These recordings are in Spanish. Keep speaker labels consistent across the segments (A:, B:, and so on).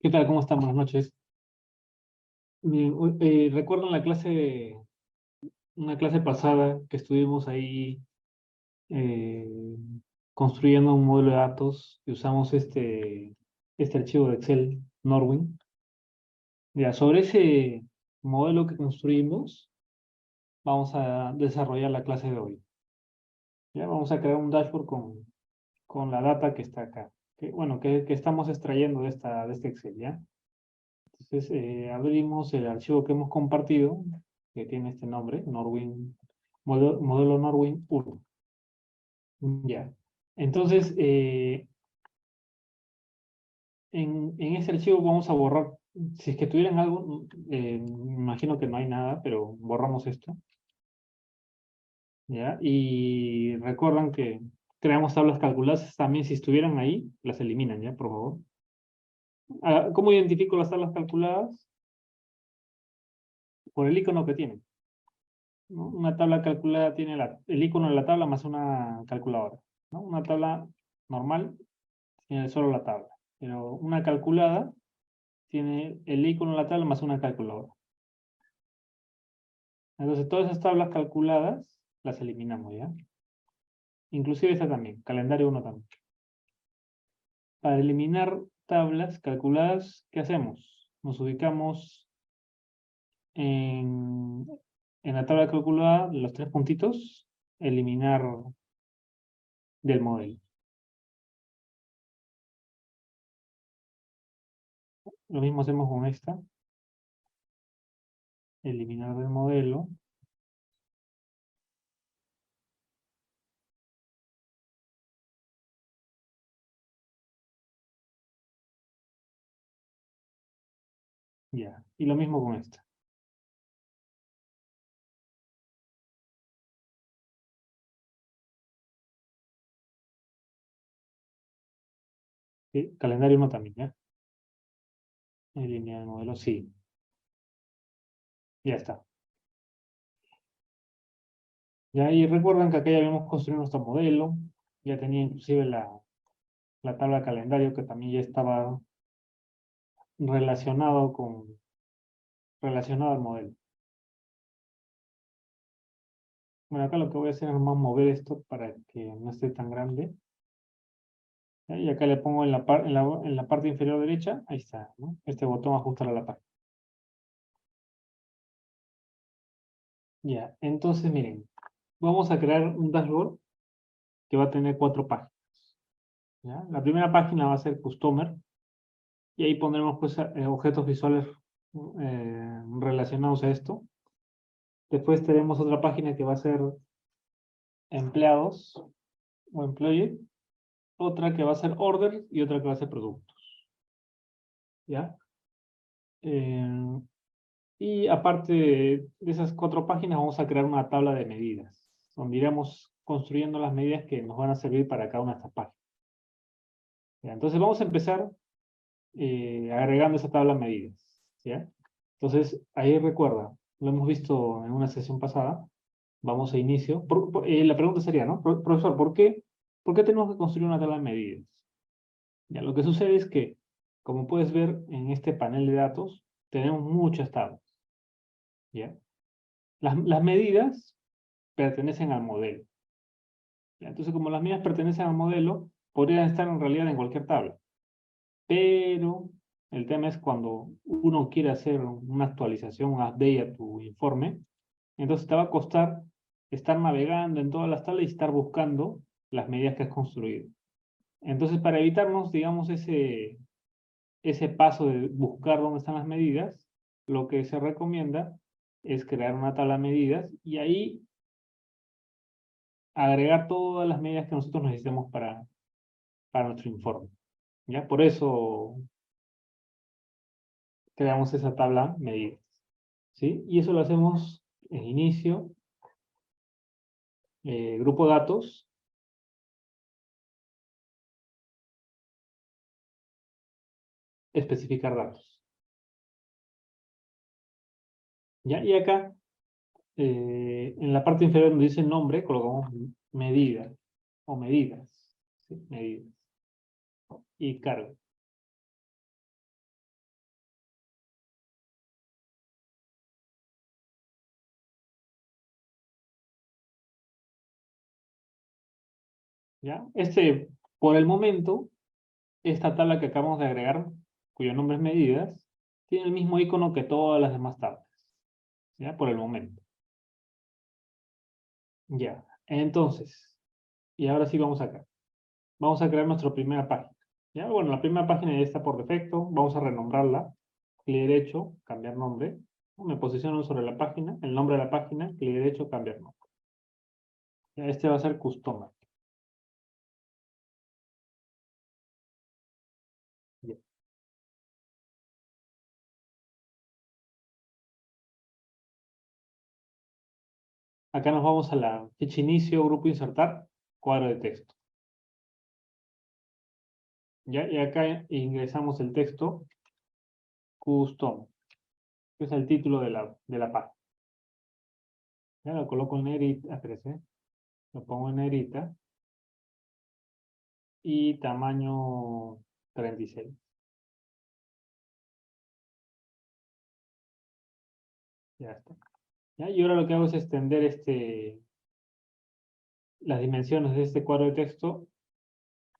A: ¿Qué tal? ¿Cómo están? Buenas noches. Bien, ¿recuerdan una clase pasada que estuvimos ahí eh, construyendo un modelo de datos y usamos este archivo de Excel, Norwin? Ya, sobre ese modelo que construimos, vamos a desarrollar la clase de hoy. Ya, vamos a crear un dashboard con la data que está acá. Que estamos extrayendo de este Excel, ¿ya? Entonces, abrimos el archivo que hemos compartido, que tiene este nombre, Norwin, modelo Norwin 1. Ya. Entonces, en ese archivo vamos a borrar, si es que tuvieran algo, me imagino que no hay nada, pero borramos esto. ¿Ya? Y recuerdan que creamos tablas calculadas, también si estuvieran ahí, las eliminan, ¿ya? Por favor. ¿Cómo identifico las tablas calculadas? Por el icono que tienen. ¿No? Una tabla calculada tiene el icono de la tabla más una calculadora, ¿no? Una tabla normal tiene solo la tabla, pero una calculada tiene el icono de la tabla más una calculadora. Entonces todas esas tablas calculadas las eliminamos, ¿ya? Inclusive esta también, calendario 1 también. Para eliminar tablas calculadas, ¿qué hacemos? Nos ubicamos en, en la tabla calculada, los tres puntitos, eliminar del modelo. Lo mismo hacemos con esta. Eliminar del modelo. Ya. Y lo mismo con esta. ¿Sí? Calendario 1 también, ¿ya? Eliminar el modelo, sí. Ya está. Ya, y recuerdan que acá ya habíamos construido nuestro modelo. Ya tenía inclusive la tabla de calendario que también ya estaba relacionado relacionado al modelo. Bueno, acá lo que voy a hacer es más mover esto para que no esté tan grande. ¿Ya? Y acá le pongo en la parte inferior derecha, ahí está, ¿no? Este botón ajustar a la página. Ya, entonces miren, vamos a crear un dashboard que va a tener 4 páginas. ¿Ya? La primera página va a ser Customer, y ahí pondremos pues, objetos visuales relacionados a esto. Después tenemos otra página que va a ser empleados o employee, otra que va a ser order y otra que va a ser productos. ¿Ya? Eh, y aparte de esas 4 páginas vamos a crear una tabla de medidas, donde iremos construyendo las medidas que nos van a servir para cada una de estas páginas. ¿Ya? Entonces vamos a empezar agregando esa tabla de medidas. ¿Ya? Entonces, ahí recuerda, lo hemos visto en una sesión pasada, vamos a inicio. La pregunta sería, ¿no? Profesor, ¿por qué tenemos que construir una tabla de medidas? Ya, lo que sucede es que, como puedes ver en este panel de datos, tenemos muchas tablas. ¿Ya? Las medidas pertenecen al modelo. ¿Ya? Entonces, como las medidas pertenecen al modelo, podrían estar en realidad en cualquier tabla. Pero el tema es cuando uno quiere hacer una actualización, un update a tu informe, entonces te va a costar estar navegando en todas las tablas y estar buscando las medidas que has construido. Entonces, para evitarnos, digamos, ese paso de buscar dónde están las medidas, lo que se recomienda es crear una tabla de medidas y ahí agregar todas las medidas que nosotros necesitemos para nuestro informe. ¿Ya? Por eso creamos esa tabla medidas. ¿Sí? Y eso lo hacemos en inicio, grupo datos, especificar datos. ¿Ya? Y acá, en la parte inferior donde dice nombre, colocamos medida o medidas. ¿Sí? Medidas. Y cargo. ¿Ya? Por el momento, esta tabla que acabamos de agregar, cuyo nombre es medidas, tiene el mismo icono que todas las demás tablas. ¿Ya? Por el momento. Ya. Entonces, y ahora sí vamos acá. Vamos a crear nuestra primera página. ¿Ya? Bueno, la primera página ya está por defecto. Vamos a renombrarla. Clic derecho, cambiar nombre. Me posiciono sobre la página, el nombre de la página, clic derecho, cambiar nombre. Ya, este va a ser Customer. Ya. Acá nos vamos a la ficha inicio, grupo insertar, cuadro de texto. ¿Ya? Y acá ingresamos el texto custom, que es el título de la página. Ya lo coloco en negrita, lo pongo en negrita y tamaño 36. Ya está. ¿Ya? Y ahora lo que hago es extender las dimensiones de este cuadro de texto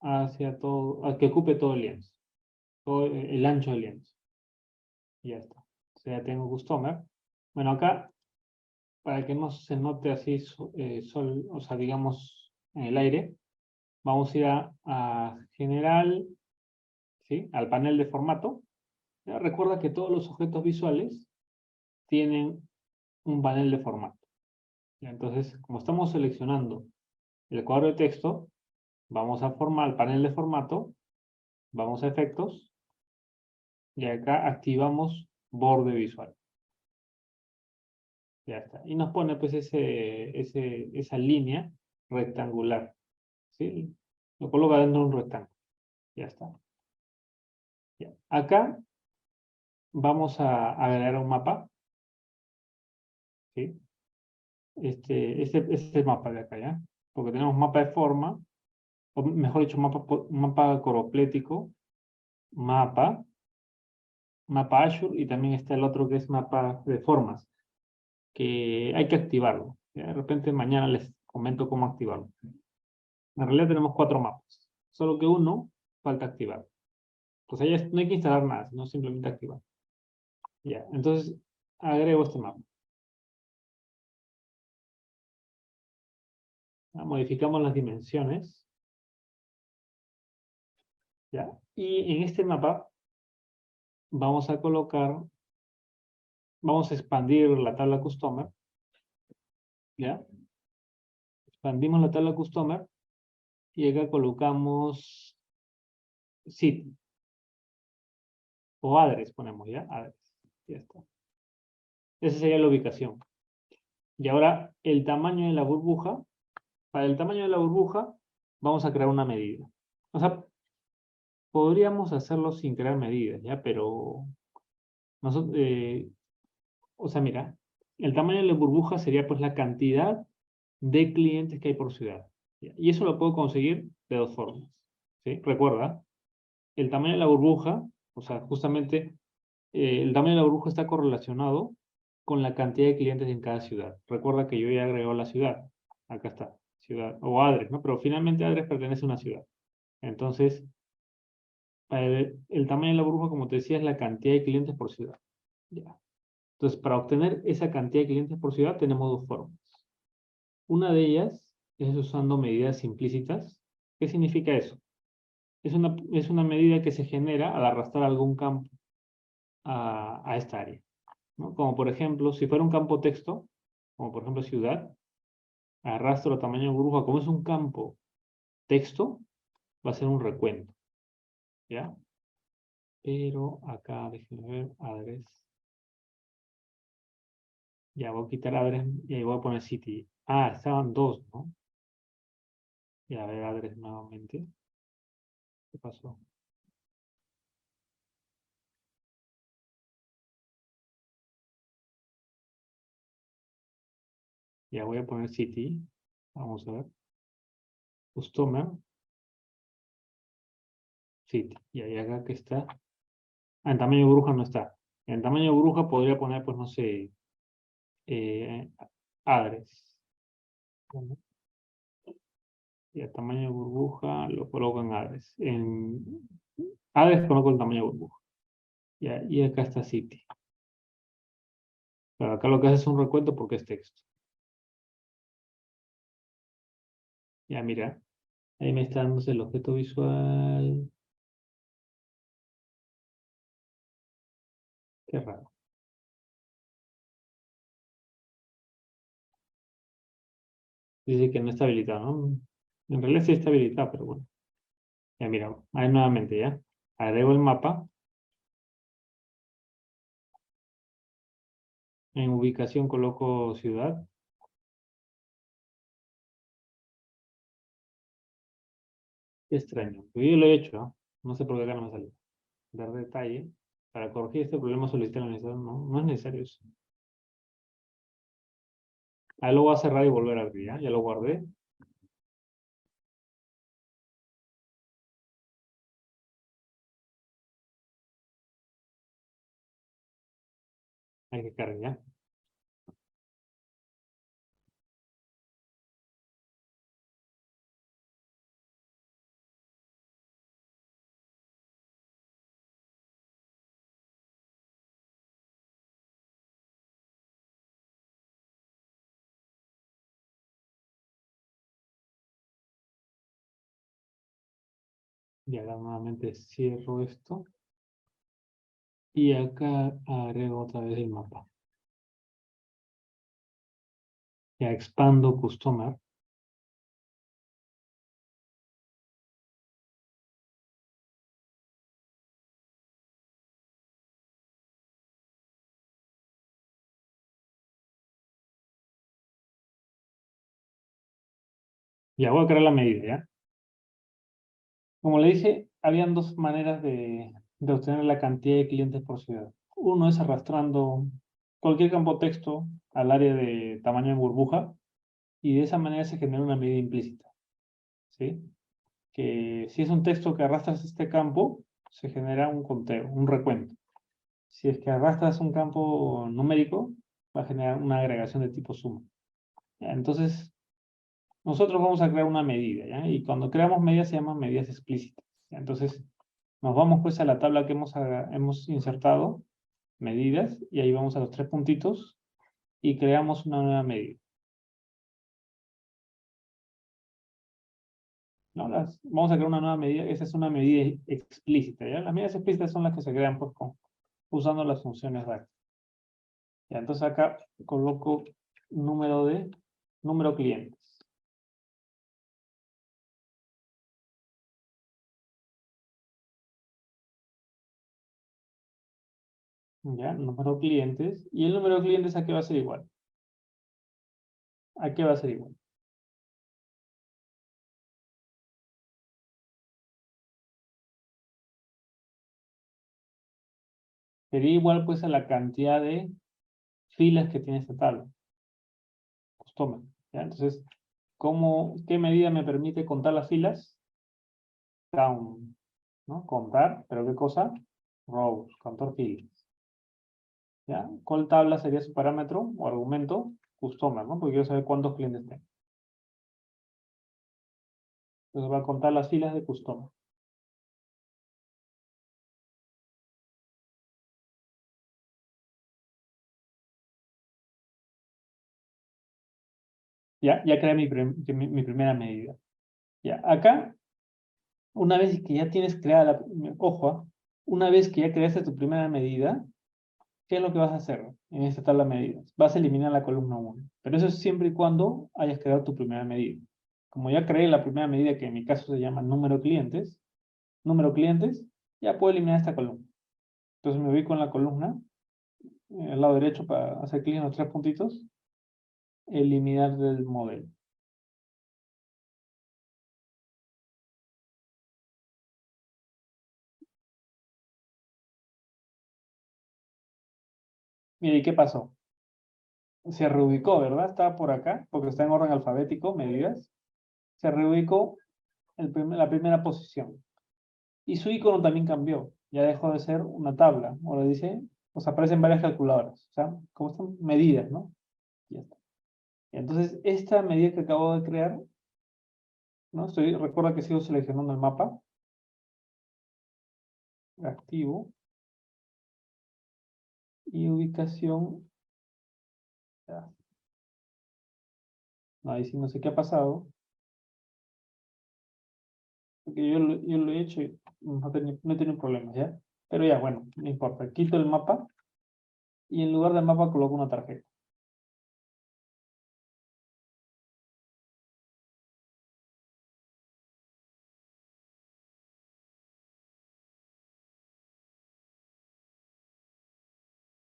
A: hacia todo, a que ocupe todo el lienzo, todo el ancho del lienzo. Y ya está. O sea, ya tengo Customer. Bueno, acá, para que no se note así, o sea, digamos, en el aire, vamos a ir a General, ¿sí? Al panel de formato. Ya, recuerda que todos los objetos visuales tienen un panel de formato. ¿Ya? Entonces, como estamos seleccionando el cuadro de texto, vamos a formar el panel de formato, vamos a efectos, y acá activamos borde visual. Ya está. Y nos pone pues esa línea rectangular. ¿Sí? Lo coloca dentro de un rectángulo. Ya está. Ya. Acá vamos a agregar un mapa. ¿Sí? Este mapa de acá, ¿ya? Porque tenemos mapa de forma, o mejor dicho, mapa coroplético, mapa Azure, y también está el otro que es mapa de formas, que hay que activarlo. ¿Ya? De repente mañana les comento cómo activarlo. En realidad tenemos 4 mapas, solo que uno falta activar. Entonces ya no hay que instalar nada, sino simplemente activar. Ya, entonces agrego este mapa. Ya, modificamos las dimensiones. Ya, y en este mapa vamos a vamos a expandir la tabla Customer. Ya, expandimos la tabla Customer y acá colocamos City. O address ponemos, ¿ya? Address. Ya está. Esa sería la ubicación. Y ahora el tamaño de la burbuja. Para el tamaño de la burbuja vamos a crear una medida. O sea, podríamos hacerlo sin crear medidas, ¿ya? Pero nosotros, o sea, mira, el tamaño de la burbuja sería pues la cantidad de clientes que hay por ciudad. ¿Ya? Y eso lo puedo conseguir de 2 formas. ¿Sí? Recuerda, el tamaño de la burbuja, o sea, justamente el tamaño de la burbuja está correlacionado con la cantidad de clientes en cada ciudad. Recuerda que yo ya agregado la ciudad. Acá está, ciudad, o Adres, ¿no? Pero finalmente Adres pertenece a una ciudad. Entonces, el tamaño de la burbuja, como te decía, es la cantidad de clientes por ciudad. Ya. Entonces, para obtener esa cantidad de clientes por ciudad, tenemos 2 formas. Una de ellas es usando medidas implícitas. ¿Qué significa eso? Es una medida que se genera al arrastrar algún campo a esta área, ¿no? Como por ejemplo, si fuera un campo texto, como por ejemplo ciudad, arrastro tamaño de burbuja, como es un campo texto, va a ser un recuento, ¿ya? Pero acá, déjenme ver, address. Ya voy a quitar address y ahí voy a poner city. Ah, estaban 2, ¿no? Y a ver, address nuevamente. ¿Qué pasó? Ya voy a poner city. Vamos a ver. Customer. City. Y ahí acá que está. Ah, en tamaño de burbuja no está. En tamaño de burbuja podría poner, pues no sé, eh, address. Y el tamaño de burbuja lo coloco en address. En address coloco el tamaño de burbuja. Ya, y acá está city. Pero acá lo que hace es un recuento porque es texto. Ya, mira. Ahí me está dándose el objeto visual. Qué raro. Dice que no está habilitado, ¿no? En realidad sí está habilitado, pero bueno. Ya, mira. Ahí nuevamente, ¿ya? Agrego el mapa. En ubicación coloco ciudad. Qué extraño. Yo lo he hecho, ¿no? No sé por qué acá no me sale. Dar detalle. Para corregir este problema solicitar al administrador. No, no es necesario eso. Ahí lo voy a cerrar y volver a abrir, ¿ya? Ya lo guardé. Hay que cargar. Y ahora nuevamente cierro esto. Y acá agrego otra vez el mapa. Ya expando customer. Ya voy a crear la medida, ¿ya? Como le dije, habían dos maneras de obtener la cantidad de clientes por ciudad. Uno es arrastrando cualquier campo texto al área de tamaño de burbuja y de esa manera se genera una medida implícita, ¿sí? Que si es un texto que arrastras este campo, se genera un conteo, un recuento. Si es que arrastras un campo numérico, va a generar una agregación de tipo suma. ¿Ya? Entonces, nosotros vamos a crear una medida, ¿ya? Y cuando creamos medidas se llaman medidas explícitas, ¿ya? Entonces, nos vamos pues a la tabla que hemos insertado, medidas, y ahí vamos a los tres puntitos y creamos una nueva medida. ¿No? Vamos a crear una nueva medida, esa es una medida explícita, ¿ya? Las medidas explícitas son las que se crean pues, usando las funciones DAX. Ya, entonces acá coloco número clientes. Ya, número clientes. Y el número de clientes a qué va a ser igual. ¿A qué va a ser igual? Sería igual pues a la cantidad de filas que tiene esta tabla. Customer. ¿Ya? Entonces, ¿qué medida me permite contar las filas? Count, ¿no? Contar, pero ¿qué cosa? Rows, contar filas. ¿Ya? ¿Cuál tabla sería su parámetro o argumento? Customer, ¿no? Porque quiero saber cuántos clientes tengo. Entonces va a contar las filas de customer. Ya creé mi primera medida. Ya, acá, una vez que ya tienes creada ojo, una vez que ya creaste tu primera medida, ¿qué es lo que vas a hacer en esta tabla de medidas? Vas a eliminar la columna 1. Pero eso es siempre y cuando hayas creado tu primera medida. Como ya creé la primera medida, que en mi caso se llama número clientes, ya puedo eliminar esta columna. Entonces me ubico en la columna, al lado derecho para hacer clic en los tres puntitos, eliminar del modelo. Mira, ¿y qué pasó? Se reubicó, ¿verdad? Estaba por acá, porque está en orden alfabético, medidas. Se reubicó la primera posición. Y su icono también cambió. Ya dejó de ser una tabla. Ahora dice, pues aparecen varias calculadoras. O sea, como están medidas, ¿no? Ya está. Entonces, esta medida que acabo de crear ¿no? Recuerda que sigo seleccionando el mapa. Activo. Y ubicación. Ya. No, ahí sí no sé qué ha pasado. Porque yo lo he hecho y no he tenido problemas, ¿ya? Pero ya, bueno, no importa. Quito el mapa y en lugar del mapa coloco una tarjeta.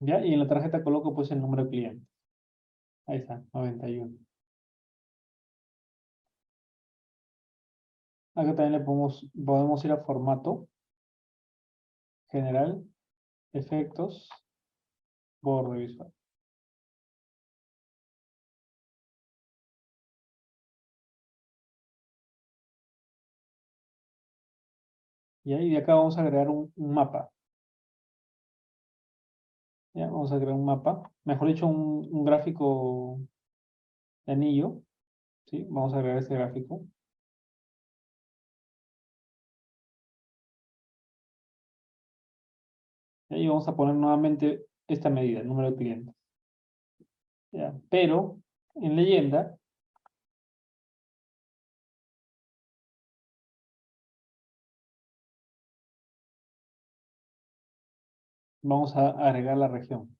A: ¿Ya? Y en la tarjeta coloco pues el número de cliente. Ahí está, 91. Acá también podemos ir a formato, general, efectos, borde visual. Y ahí de acá vamos a agregar un mapa. ¿Ya? Vamos a agregar un mapa. Mejor dicho, un gráfico de anillo. ¿Sí? Vamos a agregar este gráfico. Y ahí vamos a poner nuevamente esta medida, el número de clientes. ¿Ya? Pero en leyenda vamos a agregar la región.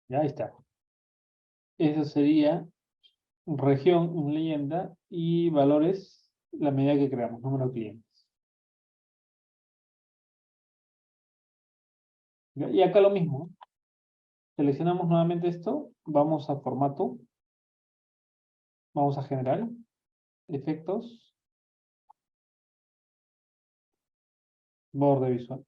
A: Ya ahí está. Eso sería región en leyenda y valores, la medida que creamos, número de clientes. ¿Ya? Y acá lo mismo. Seleccionamos nuevamente esto, vamos a formato, vamos a general, efectos, borde visual.